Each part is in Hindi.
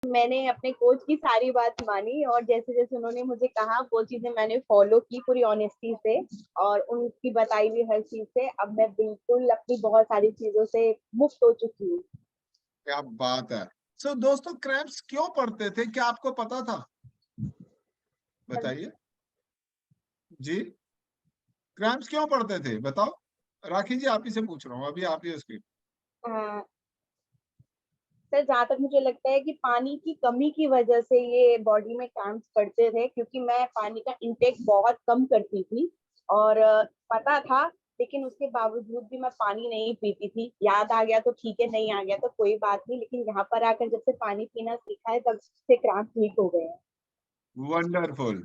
मैंने अपने कोच की सारी बात मानी और जैसे जैसे उन्होंने मुझे कहा वो चीजें मैंने फॉलो की पूरी ऑनेस्टी से और उनकी बताई हुई हर चीज से अब मैं बिल्कुल अपनी बहुत सारी चीजों से मुक्त हो चुकी हूँ। क्या बात है। सो दोस्तों, क्रैम्प्स क्यों पड़ते थे, क्या आपको पता था? बताइए जी। क्रैम्प्स क्यों पड़ते थे बताओ। राखी जी, आप ही से पूछ रहा हूँ, अभी आप ही उसकी। हाँ, सर जहाँ तक मुझे लगता है कि पानी की कमी की वजह से ये बॉडी में क्रैम्प्स पड़ते थे क्योंकि मैं पानी का इंटेक बहुत कम करती थी और पता था लेकिन उसके बावजूद भी मैं पानी नहीं पीती थी। याद आ गया तो ठीक है, नहीं आ गया तो कोई बात नहीं, लेकिन यहाँ पर आकर जब से पानी पीना सीखा है तब से क्रैम्प ठीक हो गए हैं। वंडरफुल।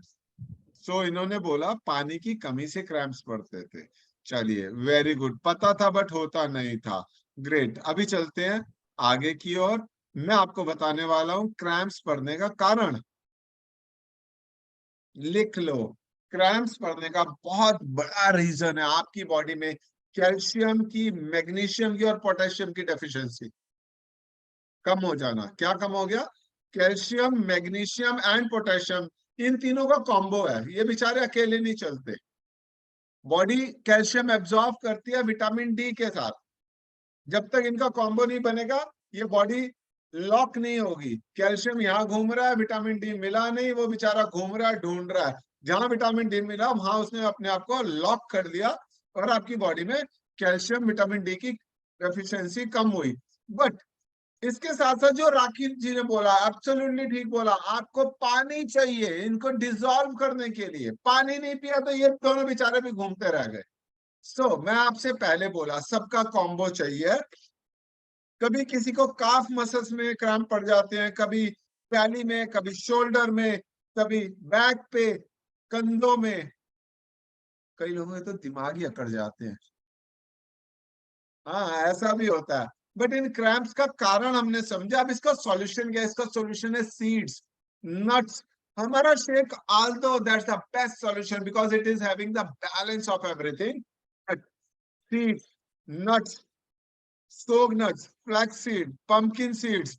सो इन्होंने बोला पानी की कमी से क्रैम्प्स पड़ते थे। चलिए, वेरी गुड, पता था बट होता नहीं था। ग्रेट, अभी चलते हैं आगे की ओर। मैं आपको बताने वाला हूं क्रैम्प्स पड़ने का कारण। लिख लो। क्रैम्प्स पड़ने का बहुत बड़ा रीजन है आपकी बॉडी में कैल्शियम की, मैग्नीशियम की और पोटेशियम की डेफिशिएंसी कम हो जाना। क्या कम हो गया? कैल्शियम, मैग्नीशियम एंड पोटेशियम, इन तीनों का कॉम्बो है। ये बेचारे अकेले नहीं चलते। बॉडी कैल्शियम एब्जॉर्ब करती है विटामिन डी के साथ। जब तक इनका कॉम्बो नहीं बनेगा ये बॉडी लॉक नहीं होगी। कैल्शियम यहाँ घूम रहा है, विटामिन डी मिला नहीं, वो बेचारा घूम रहा है, ढूंढ रहा है। जहां विटामिन डी मिला वहां उसने अपने आप को लॉक कर दिया और आपकी बॉडी में कैल्शियम, विटामिन डी की डेफिशिएंसी कम हुई। बट इसके साथ साथ जो राखी जी ने बोला, एब्सोल्युटली ठीक बोला, आपको पानी चाहिए इनको डिसॉल्व करने के लिए। पानी नहीं पिया तो ये दोनों बेचारे भी घूमते रह गए। मैं आपसे पहले बोला सबका कॉम्बो चाहिए। कभी किसी को काफ मसल्स में क्रैम्प पड़ जाते हैं, कभी पैली में, कभी शोल्डर में, कभी बैक पे, कंधों में। कई लोगों के तो दिमाग ही अकड़ जाते हैं। हाँ, ऐसा भी होता है। बट इन क्रैम्प्स का कारण हमने समझा। अब इसका सॉल्यूशन क्या है? इसका सॉल्यूशन है सीड्स, नट्स। हमारा shake, although that's the best solution because it is having the balance of everything, but seeds, nuts, सोग nuts, flax seed, pumpkin seeds,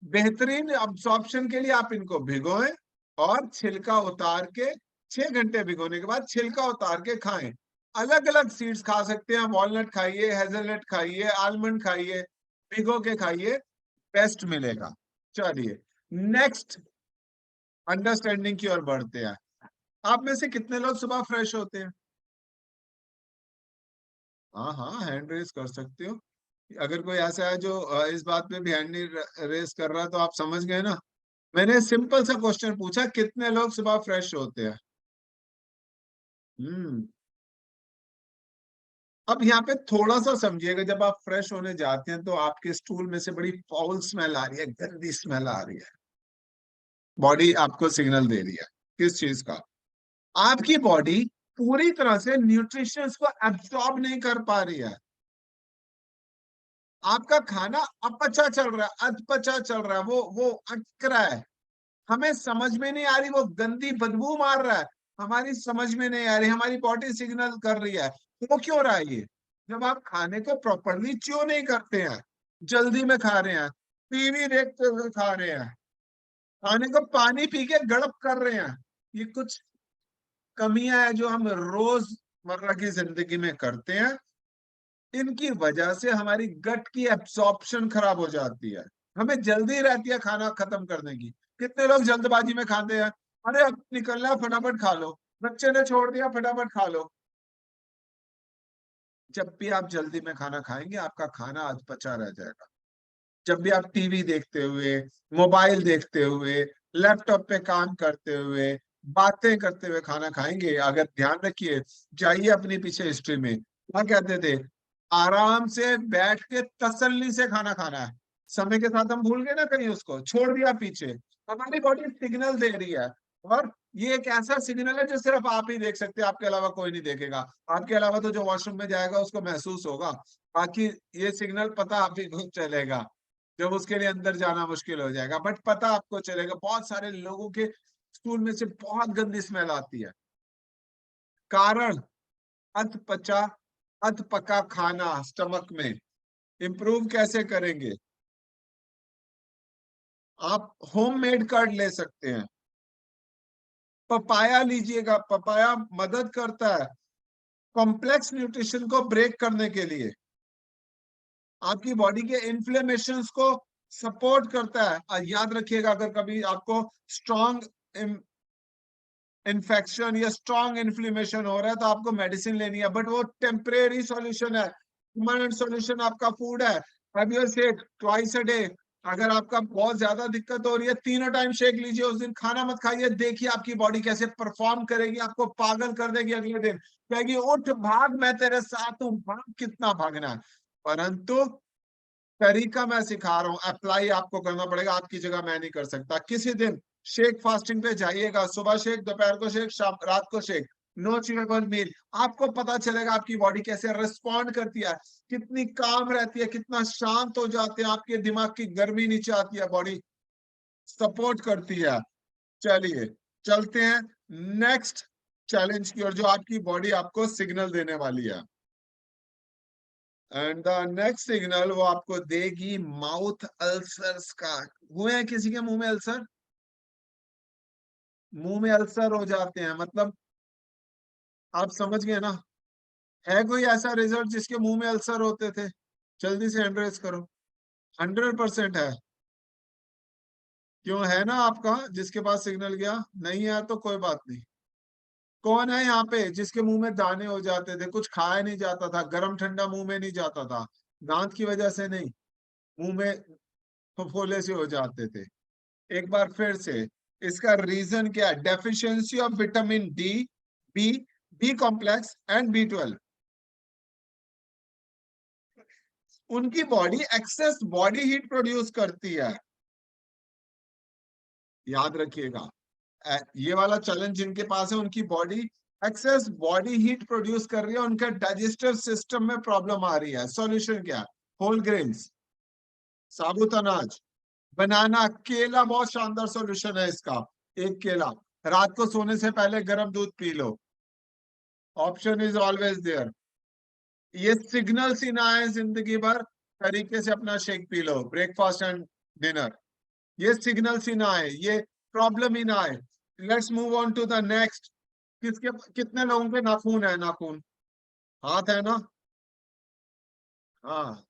बेहतरीन अब्सॉर्प्शन के लिए आप इनको भिगोएं और छिलका उतार के 6 घंटे भिगोने के बाद छिलका उतार के खाएं। अलग अलग सीड्स खा सकते हैं। वॉलनट खाइए, हेजलनट खाइए, आलमंड खाइए, भिगो के खाइए, बेस्ट मिलेगा। चलिए, नेक्स्ट अंडरस्टैंडिंग की ओर बढ़ते हैं। आप में से कितने लोग सुबह फ्रेश होते हैं? हाँ हाँ, हैंड रेस कर सकते हो। अगर कोई ऐसा है जो इस बात पे भी हैंड नहीं रेस कर रहा है तो आप समझ गए ना। मैंने सिंपल सा क्वेश्चन पूछा, कितने लोग सुबह फ्रेश होते हैं? हम्म। अब यहाँ पे थोड़ा सा समझिएगा, जब आप फ्रेश होने जाते हैं तो आपके स्टूल में से बड़ी फाउल स्मेल आ रही है, गंदी स्मेल आ रही है। बॉडी आपको सिग्नल दे रही है किस चीज का? आपकी बॉडी पूरी तरह से न्यूट्रिशंस को एब्सॉर्ब नहीं कर पा रही है। आपका खाना अपचा चल रहा है, अधपचा चल रहा है, वो अटक रहा है। हमें समझ में नहीं आ रही, वो गंदी बदबू मार रहा है। हमारी समझ में नहीं आ रही, हमारी बॉडी सिग्नल कर रही है। तो वो क्यों रहा है ये? जब आप खाने को प्रॉपरली च्यू नहीं करते हैं, जल्दी में खा रहे हैं, टीवी देखते हुए खा रहे हैं, खाने को पानी पी के गड़प कर रहे हैं, ये कुछ कमियां हैं जो हम रोजमर्रा की जिंदगी में करते हैं। इनकी वजह से हमारी गट की एब्सॉर्प्शन खराब हो जाती है। हमें जल्दी रहती है खाना खत्म करने की। कितने लोग जल्दबाजी में खाते हैं? अरे अब निकलना है, फटाफट खा लो, बच्चे ने छोड़ दिया, फटाफट खा लो। जब भी आप जल्दी में खाना खाएंगे आपका खाना अधपचा रह जाएगा। जब भी आप टीवी देखते हुए, मोबाइल देखते हुए, लैपटॉप पे काम करते हुए, बातें करते हुए खाना खाएंगे, अगर ध्यान रखिए, जाइए अपनी पीछे हिस्ट्री में, क्या कहते थे? आराम से बैठ के तसल्ली से खाना खाना है। समय के साथ हम भूल गए ना, कहीं उसको छोड़ दिया पीछे। हमारी बॉडी सिग्नल दे रही है और ये एक ऐसा सिग्नल है जो सिर्फ आप ही देख सकते हैं, आपके अलावा कोई नहीं देखेगा। आपके अलावा तो जो वॉशरूम में जाएगा उसको महसूस होगा, बाकी ये सिग्नल पता आप ही को चलेगा। जब उसके लिए अंदर जाना मुश्किल हो जाएगा, बट पता आपको चलेगा। बहुत सारे लोगों के स्टूल में से बहुत गंदी स्मेल आती है। कारण अध पचा, अध पका खाना स्टमक में। इंप्रूव कैसे करेंगे? आप होममेड कर्ड ले सकते हैं। पपाया लीजिएगा, पपाया मदद करता है कॉम्प्लेक्स न्यूट्रिशन को ब्रेक करने के लिए, आपकी बॉडी के इन्फ्लेमेशन को सपोर्ट करता है। और याद रखिएगा, अगर कभी आपको स्ट्रॉन्ग इन्फेक्शन या स्ट्रॉन्ग इन्फ्लेमेशन हो रहा है तो आपको मेडिसिन लेनी है, बट वो टेम्परेरी सॉल्यूशन है। परमानेंट सॉल्यूशन आपका फूड है। Have your shake twice a day. अगर आपका बहुत ज्यादा दिक्कत हो रही है, तीनों टाइम शेक लीजिए, उस दिन खाना मत खाइए, देखिए आपकी बॉडी कैसे परफॉर्म करेगी, आपको पागल कर देगी। अगले दिन कहेगी उठ भाग, मैं तेरे साथ हूँ, भाग, कितना भागना है। परंतु तरीका मैं सिखा रहा हूँ, अप्लाई आपको करना पड़ेगा, आपकी जगह मैं नहीं कर सकता। किसी दिन शेक फास्टिंग पे जाइएगा, सुबह शेक, दोपहर को शेक, शाम रात को शेक, नो च्यूएबल मील। आपको पता चलेगा आपकी बॉडी कैसे रिस्पॉन्ड करती है, कितनी काम रहती है, कितना शांत हो जाते हैं, आपके दिमाग की गर्मी नीचे आती है, बॉडी सपोर्ट करती है। चलिए चलते हैं नेक्स्ट चैलेंज की ओर, जो आपकी बॉडी आपको सिग्नल देने वाली है। एंड द नेक्स्ट सिग्नल वो आपको देगी माउथ अल्सर्स का। हुए हैं किसी के मुंह में अल्सर? मुंह में अल्सर हो जाते हैं मतलब, आप समझ गए ना? है कोई ऐसा रिजल्ट जिसके मुंह में अल्सर होते थे? जल्दी से हैंड रेज करो। 100% है। क्यों, है ना आपका जिसके पास सिग्नल गया? नहीं है तो कोई बात नहीं। कौन है यहाँ पे जिसके मुंह में दाने हो जाते थे, कुछ खाया नहीं जाता था, गरम ठंडा मुंह में नहीं जाता था, दांत की वजह से नहीं, मुंह में फफोले से हो जाते थे? एक बार फिर से, इसका रीजन क्या है? Deficiency of vitamin D, B, B complex and B12। उनकी body excess body heat produce करती है, याद रखिएगा। ये वाला चैलेंज जिनके पास है, उनकी body excess body heat produce कर रही है, उनका डाइजेस्टिव सिस्टम में प्रॉब्लम आ रही है। सॉल्यूशन क्या है? होल ग्रेन्स, साबुत अनाज, बनाना, केला बहुत शानदार सॉल्यूशन है इसका। एक केला, रात को सोने से पहले गर्म दूध पी लो, ऑप्शन इज ऑलवेज देयर। ये सिग्नल्स ही ना आए जिंदगी भर, तरीके से अपना शेक पी लो, ब्रेकफास्ट एंड डिनर, ये सिग्नल्स ही ना आए, ये प्रॉब्लम ही ना आए। Let's move on to the next. किसके कितने लोगों के नाखून है? नाखून, हाथ है ना? हाँ,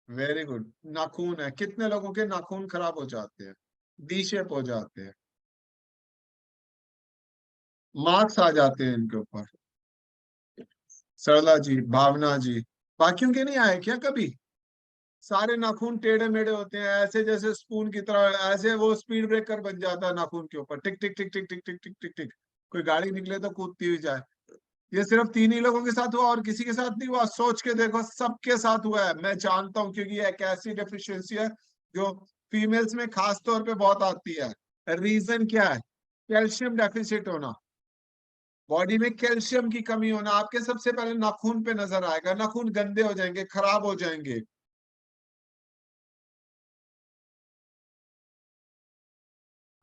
वेरी गुड। नाखून है, कितने लोगों के नाखून खराब हो जाते हैं, डी शेप हो जाते हैं, मार्क्स आ जाते हैं इनके ऊपर? सरला जी, भावना जी, बाकियों के नहीं आए क्या कभी? सारे नाखून टेढ़े मेढ़े होते हैं, ऐसे जैसे स्पून की तरह, ऐसे वो स्पीड ब्रेकर बन जाता है नाखून के ऊपर, टिक टिक टिक टिक टिक टिक टिक टिक टिक, कोई गाड़ी निकले तो कूदती हुई जाए। ये सिर्फ 3 ही लोगों के साथ हुआ और किसी के साथ नहीं हुआ? सोच के देखो, सबके साथ हुआ है, मैं जानता हूँ, क्योंकि एक ऐसी डेफिशिएंसी है जो फीमेल्स में खास तौर पे बहुत आती है। रीजन क्या है? कैल्शियम डेफिसिट होना, बॉडी में कैल्शियम की कमी होना। आपके सबसे पहले नाखून पे नजर आएगा, नाखून गंदे हो जाएंगे, खराब हो जाएंगे।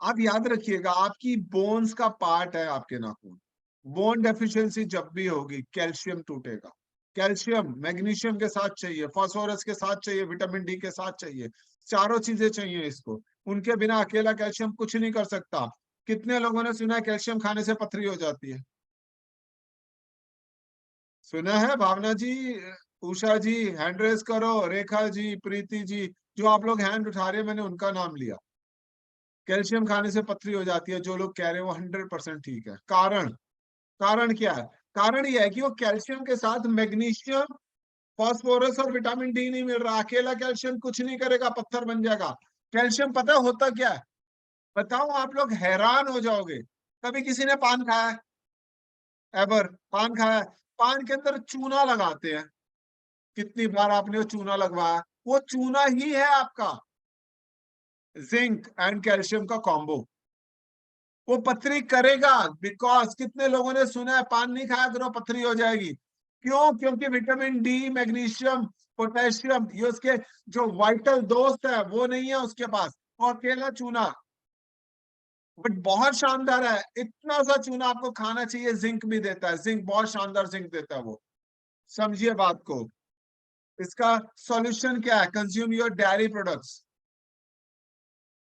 आप याद रखिएगा, आपकी बोन्स का पार्ट है आपके नाखून। बोन डेफिशिएंसी जब भी होगी, कैल्शियम टूटेगा। कैल्शियम मैग्नीशियम के साथ चाहिए, फास्फोरस के साथ चाहिए, विटामिन डी के साथ चाहिए, चारों चीजें चाहिए इसको। उनके बिना अकेला कैल्शियम कुछ नहीं कर सकता। कितने लोगों ने सुना है कैल्शियम खाने से पथरी हो जाती है? सुना है? भावना जी, उषा जी, हैंड रेस करो, रेखा जी, प्रीति जी, जो आप लोग हैंड उठा रहे हैं मैंने उनका नाम लिया। कैल्शियम खाने से पथरी हो जाती है, जो लोग कह रहे हैं वो 100% ठीक है। कारण, कारण क्या है? कारण यह है कि वो कैल्शियम के साथ मैग्नीशियम, फास्फोरस और विटामिन डी नहीं मिल रहा। अकेला कैल्शियम कुछ नहीं करेगा, पत्थर बन जाएगा। कैल्शियम पता होता क्या है? बताओ, आप लोग हैरान हो जाओगे। कभी किसी ने पान खाया है? एवर पान खाया है? पान के अंदर चूना लगाते हैं, कितनी बार आपने वो चूना लगवाया? वो चूना ही है आपका जिंक एंड कैल्शियम का कॉम्बो। वो पथरी करेगा, बिकॉज कितने लोगों ने सुना है पान नहीं खाया करो पथरी हो जाएगी? क्यों? क्योंकि विटामिन डी, मैग्नीशियम, पोटेशियम, ये उसके जो वाइटल दोस्त है वो नहीं है उसके पास, वो अकेला चूना। बट बहुत शानदार है, इतना सा चूना आपको खाना चाहिए, जिंक भी देता है, जिंक बहुत शानदार जिंक देता है वो। समझिए बात को। इसका सॉल्यूशन क्या है? कंज्यूम योर डेयरी प्रोडक्ट्स,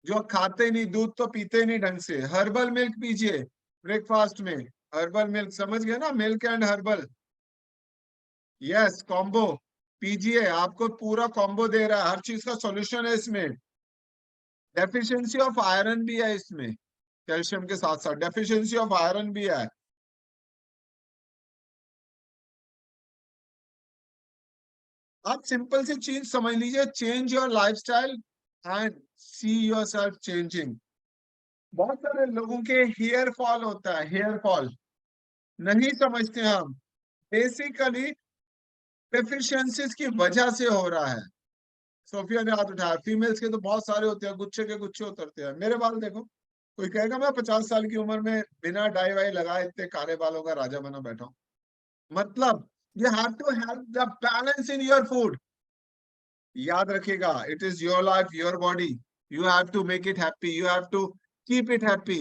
जो खाते नहीं, दूध तो पीते नहीं ढंग से, हर्बल मिल्क पीजिए ब्रेकफास्ट में। हर्बल मिल्क समझ गए ना, milk and herbal, yes combo पीजिए, आपको पूरा कॉम्बो दे रहा है, हर चीज का सॉल्यूशन है इसमें। डेफिशिएंसी ऑफ आयरन भी है इसमें, कैल्शियम के साथ साथ डेफिशिएंसी ऑफ आयरन भी है। आप सिंपल सी चीज समझ लीजिए, change your lifestyle and see yourself changing. बहुत सारे लोगों के हेयर फॉल होता है, हेयर फॉल नहीं समझते हम, बेसिकली डेफिशिएंसीज की वजह से हो रहा है। सोफिया ने हाथ उठाया, फीमेल्स के तो बहुत सारे होते हैं, गुच्छे के गुच्छे उतरते हैं। मेरे बाल देखो, कोई कहेगा मैं 50 साल की उम्र में बिना डाई वाई लगाए इतने काले बालों का राजा बना बैठा हूं। मतलब you have to have the balance in your food. याद रखिएगा, it is your life, your body, you have to make it happy, you have to keep it happy.